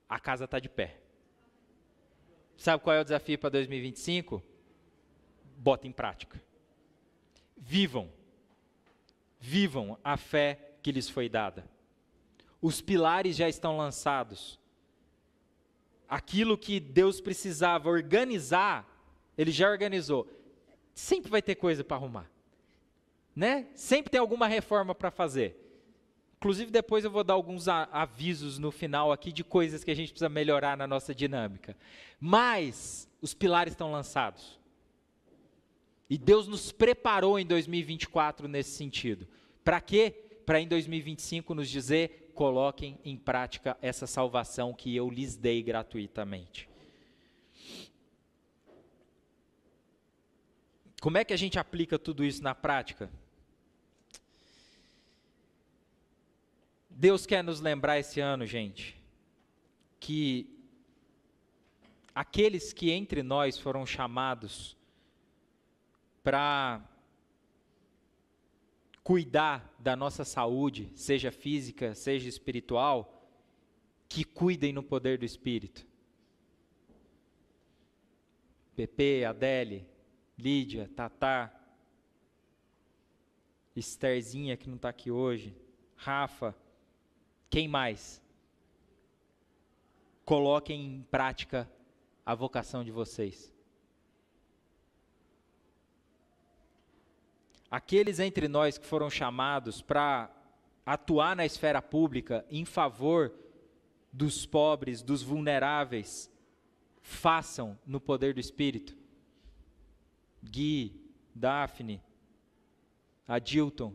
a casa está de pé. Sabe qual é o desafio para 2025? Bota em prática. Vivam a fé que lhes foi dada. Os pilares já estão lançados. Aquilo que Deus precisava organizar, Ele já organizou. Sempre vai ter coisa para arrumar, né? Sempre tem alguma reforma para fazer. Inclusive, depois eu vou dar alguns avisos no final aqui de coisas que a gente precisa melhorar na nossa dinâmica. Mas os pilares estão lançados. E Deus nos preparou em 2024 nesse sentido. Para quê? Para em 2025 nos dizer, coloquem em prática essa salvação que eu lhes dei gratuitamente. Como é que a gente aplica tudo isso na prática? Deus quer nos lembrar esse ano, gente, que aqueles que entre nós foram chamados para cuidar da nossa saúde, seja física, seja espiritual, que cuidem no poder do Espírito. Pepe, Adele, Lídia, Tatá, Estherzinha, que não está aqui hoje, Rafa, quem mais? Coloquem em prática a vocação de vocês. Aqueles entre nós que foram chamados para atuar na esfera pública em favor dos pobres, dos vulneráveis, façam no poder do Espírito. Gui, Daphne, Adilton,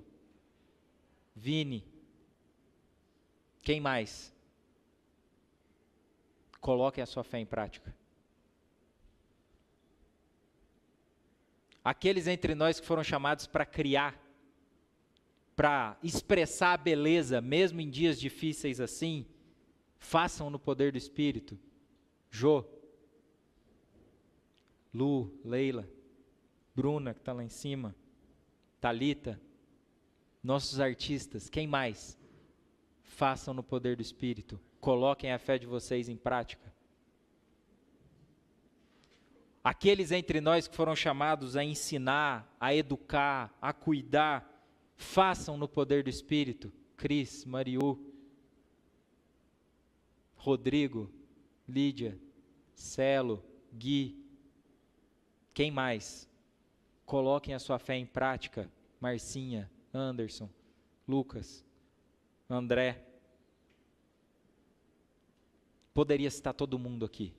Vini, quem mais? Coloquem a sua fé em prática. Aqueles entre nós que foram chamados para criar, para expressar a beleza, mesmo em dias difíceis assim, façam no poder do Espírito. Jô, Lu, Leila, Bruna, que está lá em cima, Thalita, nossos artistas, quem mais? Façam no poder do Espírito, coloquem a fé de vocês em prática. Aqueles entre nós que foram chamados a ensinar, a educar, a cuidar, façam no poder do Espírito. Cris, Mariú, Rodrigo, Lídia, Celo, Gui, quem mais? Coloquem a sua fé em prática. Marcinha, Anderson, Lucas, André. Poderia citar todo mundo aqui.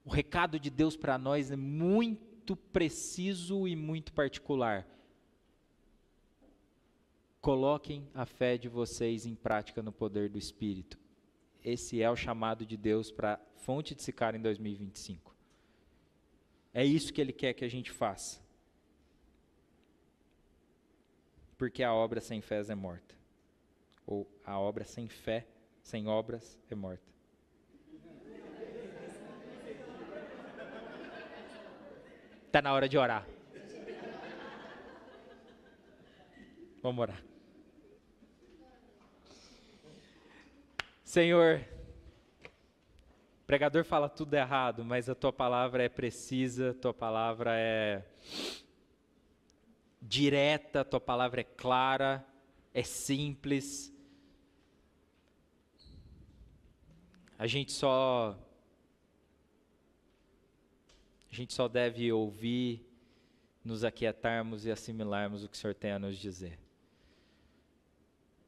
O recado de Deus para nós é muito preciso e muito particular. Coloquem a fé de vocês em prática no poder do Espírito. Esse é o chamado de Deus para a Fonte de Sicária em 2025. É isso que Ele quer que a gente faça. Porque a obra sem fé é morta. Ou a obra sem fé, sem obras, é morta. Está na hora de orar. Vamos orar. Senhor, o pregador fala tudo errado, mas a Tua palavra é precisa, a Tua palavra é direta, a Tua palavra é clara, é simples. A gente só deve ouvir, nos aquietarmos e assimilarmos o que o Senhor tem a nos dizer.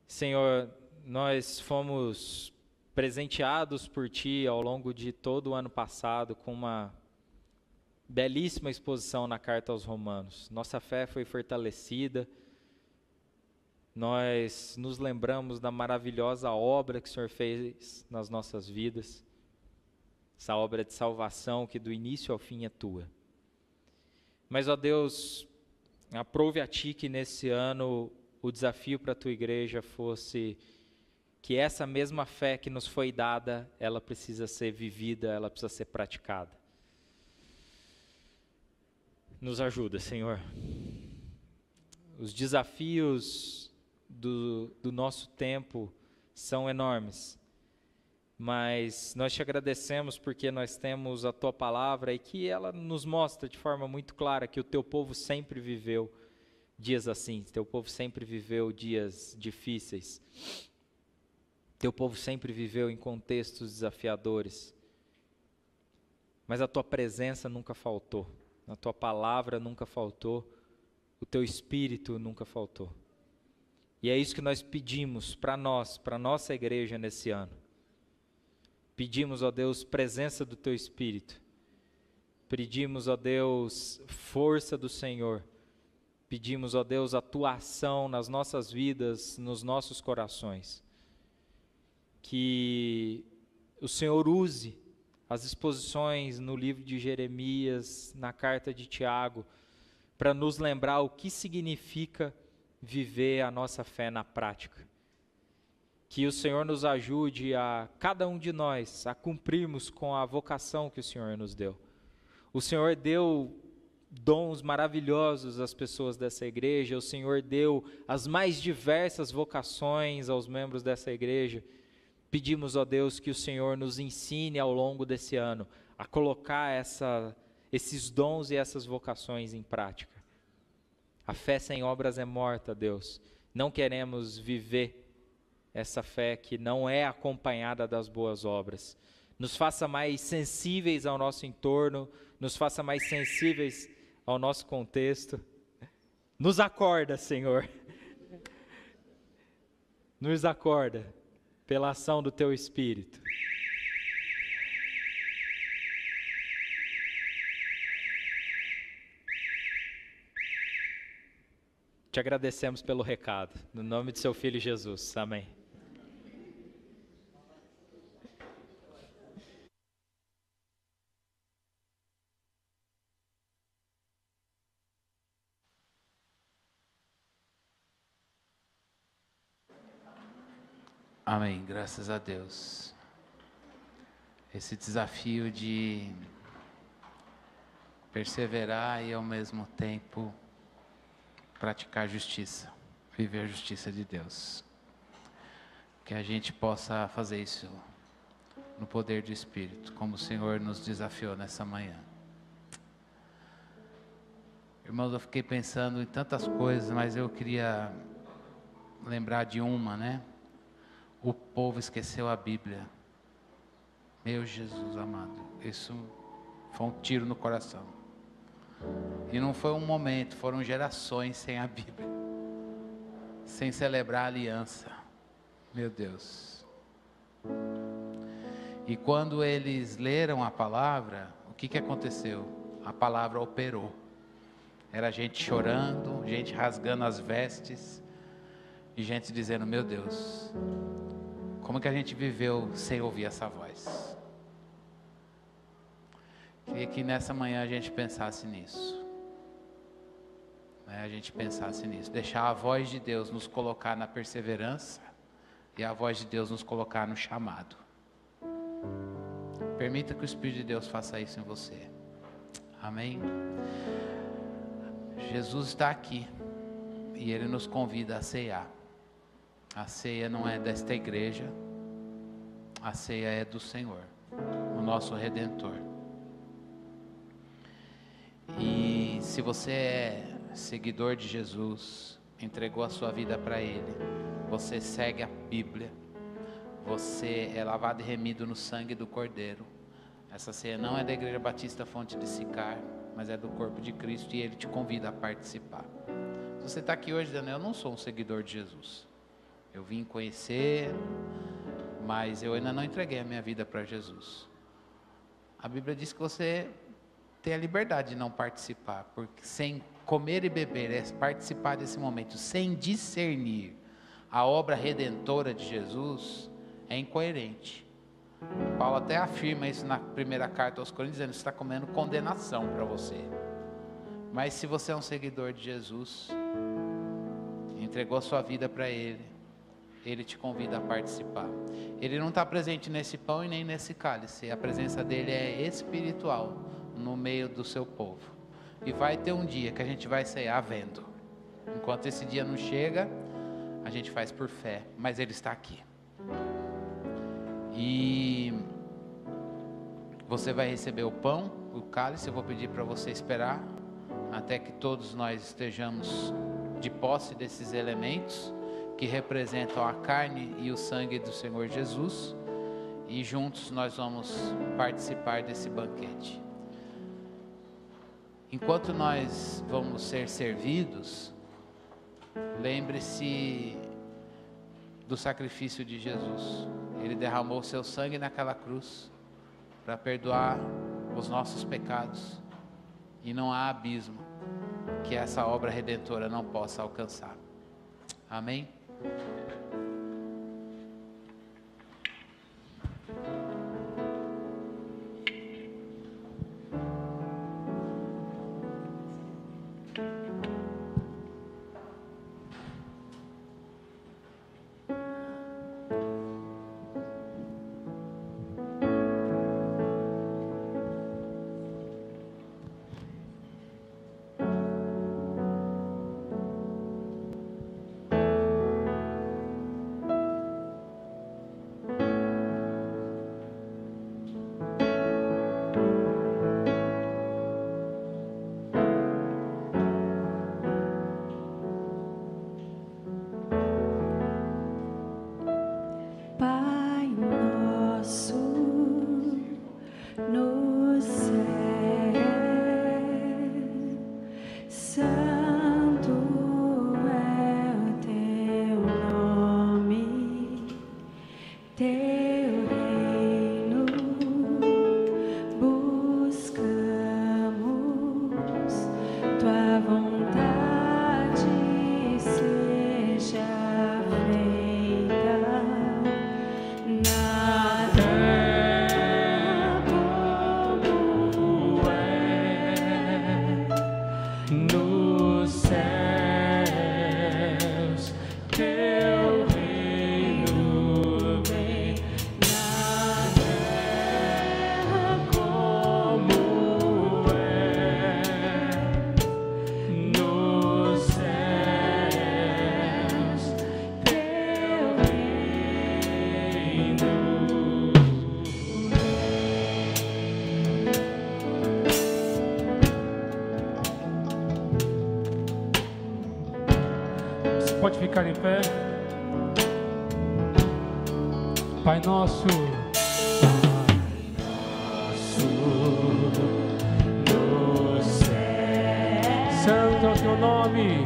Senhor, nós fomos presenteados por Ti ao longo de todo o ano passado com uma belíssima exposição na carta aos Romanos. Nossa fé foi fortalecida, nós nos lembramos da maravilhosa obra que o Senhor fez nas nossas vidas, essa obra de salvação que do início ao fim é Tua. Mas, ó Deus, aprove a Ti que nesse ano o desafio para a Tua igreja fosse que essa mesma fé que nos foi dada, ela precisa ser vivida, ela precisa ser praticada. Nos ajuda, Senhor. Os desafios do nosso tempo são enormes, mas nós Te agradecemos porque nós temos a Tua palavra e que ela nos mostra de forma muito clara que o Teu povo sempre viveu dias assim, Teu povo sempre viveu dias difíceis. Teu povo sempre viveu em contextos desafiadores, mas a Tua presença nunca faltou, a Tua palavra nunca faltou, o Teu Espírito nunca faltou. E é isso que nós pedimos para nós, para a nossa igreja nesse ano. Pedimos, ó Deus, presença do Teu Espírito, pedimos, ó Deus, força do Senhor, pedimos, ó Deus, a Tua ação nas nossas vidas, nos nossos corações. Que o Senhor use as exposições no livro de Jeremias, na carta de Tiago, para nos lembrar o que significa viver a nossa fé na prática. Que o Senhor nos ajude a, cada um de nós, a cumprirmos com a vocação que o Senhor nos deu. O Senhor deu dons maravilhosos às pessoas dessa igreja, o Senhor deu as mais diversas vocações aos membros dessa igreja. Pedimos, ó Deus, que o Senhor nos ensine ao longo desse ano a colocar esses dons e essas vocações em prática. A fé sem obras é morta, Deus. Não queremos viver essa fé que não é acompanhada das boas obras. Nos faça mais sensíveis ao nosso entorno, nos faça mais sensíveis ao nosso contexto. Nos acorda, Senhor. Nos acorda pela ação do Teu Espírito. Te agradecemos pelo recado, no nome de Seu Filho Jesus. Amém. Amém, graças a Deus. Esse desafio de perseverar e ao mesmo tempo praticar justiça, viver a justiça de Deus. Que a gente possa fazer isso no poder do Espírito, como o Senhor nos desafiou nessa manhã. Irmãos, eu fiquei pensando em tantas coisas, mas eu queria lembrar de uma, né? o povo esqueceu a Bíblia. Meu Jesus amado, isso foi um tiro no coração. E não foi um momento, foram gerações sem a Bíblia, sem celebrar a aliança. Meu Deus. E quando eles leram a palavra, o que aconteceu? A palavra operou. Era gente chorando, gente rasgando as vestes, e gente dizendo, meu Deus, como que a gente viveu sem ouvir essa voz? Queria que nessa manhã a gente pensasse nisso. A gente pensasse nisso. Deixar a voz de Deus nos colocar na perseverança e a voz de Deus nos colocar no chamado. Permita que o Espírito de Deus faça isso em você. Amém? Jesus está aqui e Ele nos convida a ceiar. A ceia não é desta igreja, a ceia é do Senhor, o nosso Redentor. E se você é seguidor de Jesus, entregou a sua vida para Ele, você segue a Bíblia, você é lavado e remido no sangue do Cordeiro. Essa ceia não é da Igreja Batista Fonte de Sicar, mas é do corpo de Cristo e Ele te convida a participar. Se você está aqui hoje dizendo, eu não sou um seguidor de Jesus, eu vim conhecer, mas eu ainda não entreguei a minha vida para Jesus. A Bíblia diz que você tem a liberdade de não participar, porque sem comer e beber, é participar desse momento, sem discernir a obra redentora de Jesus, é incoerente. Paulo até afirma isso na primeira carta aos Coríntios, dizendo que está comendo condenação para você. Mas se você é um seguidor de Jesus, entregou a sua vida para Ele, Ele te convida a participar. Ele não está presente nesse pão e nem nesse cálice, a presença dele é espiritual no meio do seu povo. E vai ter um dia que a gente vai ceiar vendo. Enquanto esse dia não chega, a gente faz por fé, mas Ele está aqui. E você vai receber o pão, o cálice. Eu vou pedir para você esperar até que todos nós estejamos de posse desses elementos que representam a carne e o sangue do Senhor Jesus, e juntos nós vamos participar desse banquete. Enquanto nós vamos ser servidos, lembre-se do sacrifício de Jesus. Ele derramou seu sangue naquela cruz para perdoar os nossos pecados, e não há abismo que essa obra redentora não possa alcançar. Amém? Pode ficar em pé. Pai nosso, no céu, santo é o teu nome.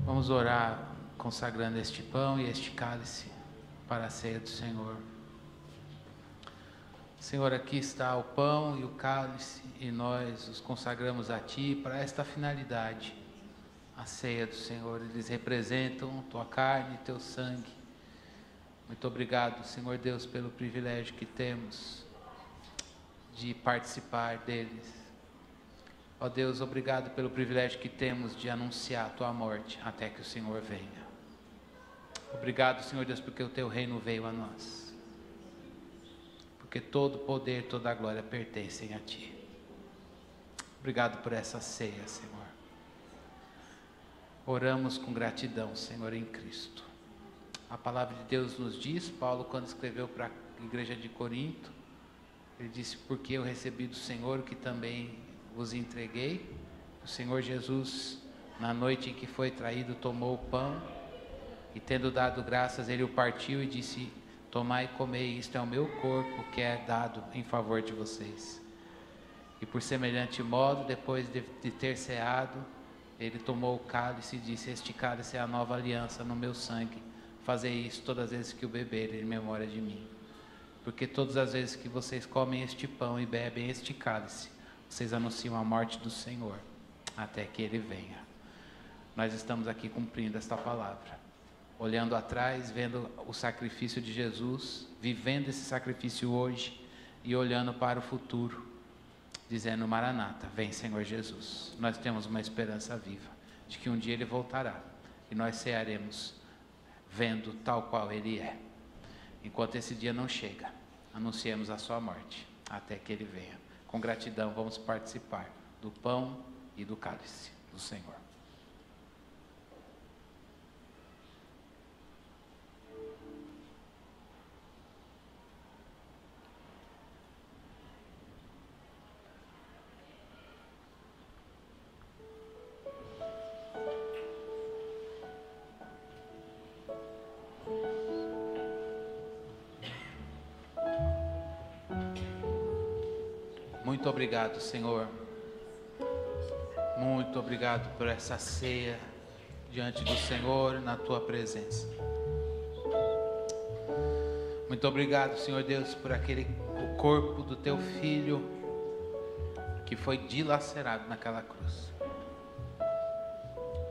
Vamos orar consagrando este pão e este cálice para a ceia do Senhor. Senhor, aqui está o pão e o cálice e nós os consagramos a Ti para esta finalidade, a ceia do Senhor. Eles representam Tua carne e Teu sangue. Muito obrigado, Senhor Deus, pelo privilégio que temos de participar deles. Ó Deus, obrigado pelo privilégio que temos de anunciar a Tua morte até que o Senhor venha. Obrigado, Senhor Deus, porque o Teu reino veio a nós. Porque todo poder, toda a glória pertencem a Ti. Obrigado por essa ceia, Senhor. Oramos com gratidão, Senhor, em Cristo. A palavra de Deus nos diz, Paulo, quando escreveu para a igreja de Corinto, ele disse: porque eu recebi do Senhor o que também vos entreguei. O Senhor Jesus, na noite em que foi traído, tomou o pão e, tendo dado graças, ele o partiu e disse: tomai e comei, isto é o meu corpo que é dado em favor de vocês. E por semelhante modo, depois de ter ceado, ele tomou o cálice e disse: este cálice é a nova aliança no meu sangue. Fazei isso todas as vezes que o beberem em memória de mim. Porque todas as vezes que vocês comem este pão e bebem este cálice, vocês anunciam a morte do Senhor, até que Ele venha. Nós estamos aqui cumprindo esta palavra, olhando atrás, vendo o sacrifício de Jesus, vivendo esse sacrifício hoje, e olhando para o futuro, dizendo: Maranata, vem Senhor Jesus. Nós temos uma esperança viva, de que um dia Ele voltará e nós cearemos vendo tal qual Ele é. Enquanto esse dia não chega, anunciemos a sua morte até que Ele venha. Com gratidão vamos participar do pão e do cálice do Senhor. Muito obrigado, Senhor. Muito obrigado por essa ceia diante do Senhor, na Tua presença. Muito obrigado, Senhor Deus, por o corpo do Teu Filho que foi dilacerado naquela cruz.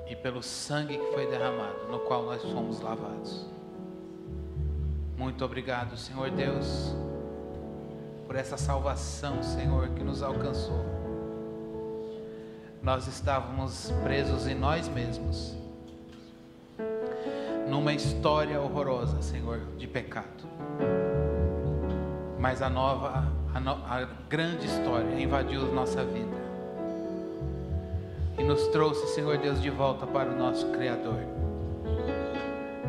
E pelo sangue que foi derramado, no qual nós fomos lavados. Muito obrigado, Senhor Deus, por essa salvação, Senhor, que nos alcançou. Nós estávamos presos em nós mesmos, numa história horrorosa, Senhor, de pecado. Mas a grande história invadiu nossa vida e nos trouxe, Senhor Deus, de volta para o nosso Criador.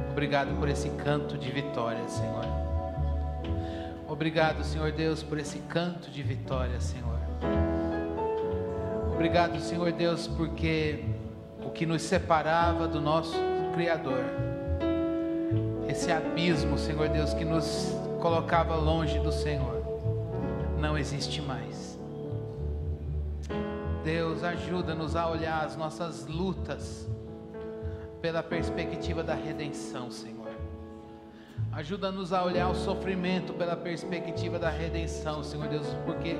Obrigado por esse canto de vitória, Senhor. Obrigado, Senhor Deus, por esse canto de vitória, Senhor. Obrigado, Senhor Deus, porque o que nos separava do nosso Criador, esse abismo, Senhor Deus, que nos colocava longe do Senhor, não existe mais. Deus, ajuda-nos a olhar as nossas lutas pela perspectiva da redenção, Senhor. Ajuda-nos a olhar o sofrimento pela perspectiva da redenção, Senhor Deus, porque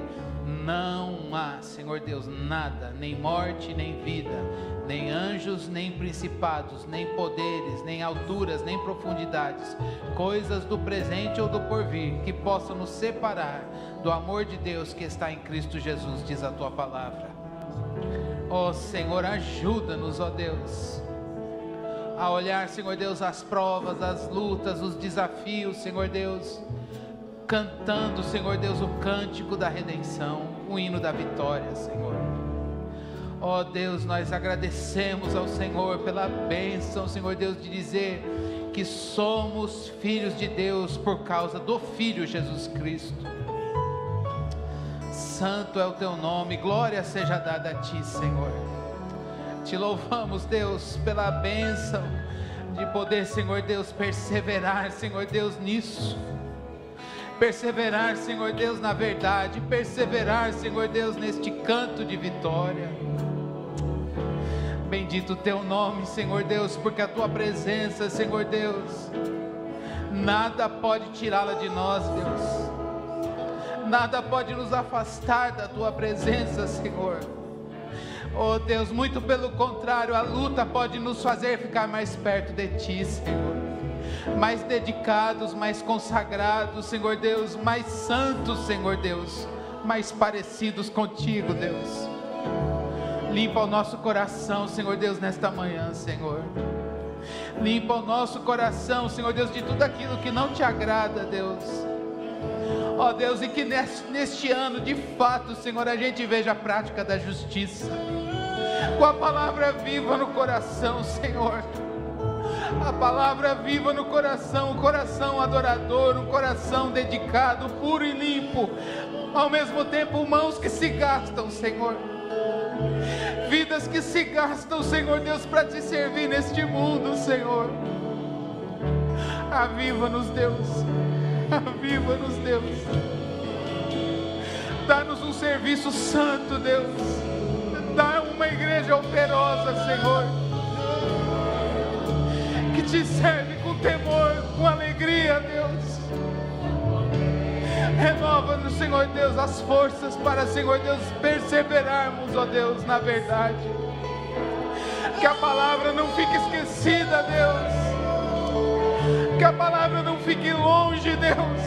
não há, Senhor Deus, nada, nem morte, nem vida, nem anjos, nem principados, nem poderes, nem alturas, nem profundidades, coisas do presente ou do porvir, que possam nos separar do amor de Deus que está em Cristo Jesus, diz a Tua palavra. Ó Senhor, ajuda-nos, ó Deus, a olhar, Senhor Deus, as provas, as lutas, os desafios, Senhor Deus, cantando, Senhor Deus, o cântico da redenção, o hino da vitória, Senhor. Ó Deus, nós agradecemos ao Senhor pela bênção, Senhor Deus, de dizer que somos filhos de Deus por causa do Filho Jesus Cristo. Santo é o Teu nome, glória seja dada a Ti, Senhor. Te louvamos, Deus, pela bênção de poder, Senhor Deus, perseverar, Senhor Deus, nisso. Perseverar, Senhor Deus, na verdade. Perseverar, Senhor Deus, neste canto de vitória. Bendito o Teu nome, Senhor Deus, porque a Tua presença, Senhor Deus, nada pode tirá-la de nós, Deus. Nada pode nos afastar da Tua presença, Senhor. Oh Deus, muito pelo contrário, a luta pode nos fazer ficar mais perto de Ti, Senhor. Mais dedicados, mais consagrados, Senhor Deus, mais santos, Senhor Deus, mais parecidos contigo, Deus. Limpa o nosso coração, Senhor Deus, nesta manhã, Senhor. Limpa o nosso coração, Senhor Deus, de tudo aquilo que não Te agrada, Deus. Ó Deus, e que neste ano, de fato, Senhor, a gente veja a prática da justiça, com a palavra viva no coração, Senhor. A palavra viva no coração, um coração adorador, um coração dedicado, puro e limpo. Ao mesmo tempo, mãos que se gastam, Senhor. Vidas que se gastam, Senhor Deus, para Te servir neste mundo, Senhor. Aviva-nos, Deus. Aviva-nos, Deus. Dá-nos um serviço santo, Deus. Dá uma igreja operosa, Senhor, que Te serve com temor, com alegria, Deus. Renova-nos, Senhor Deus, as forças para, Senhor Deus, perseverarmos, ó Deus, na verdade. Que a palavra não fique esquecida, Deus. Que a palavra não fique longe, Deus.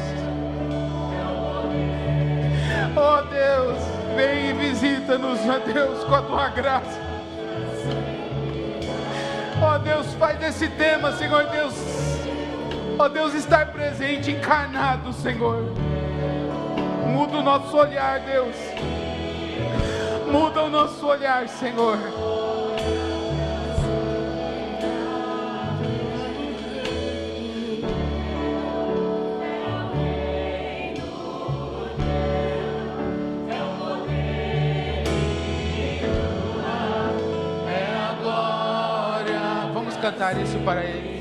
Ó Deus, vem e visita-nos, ó Deus, com a Tua graça. Ó Deus, faz desse tema, Senhor Deus, ó Deus, estar presente, encarnado, Senhor. Muda o nosso olhar, Deus. Muda o nosso olhar, Senhor. É a glória. Vamos cantar isso para Ele.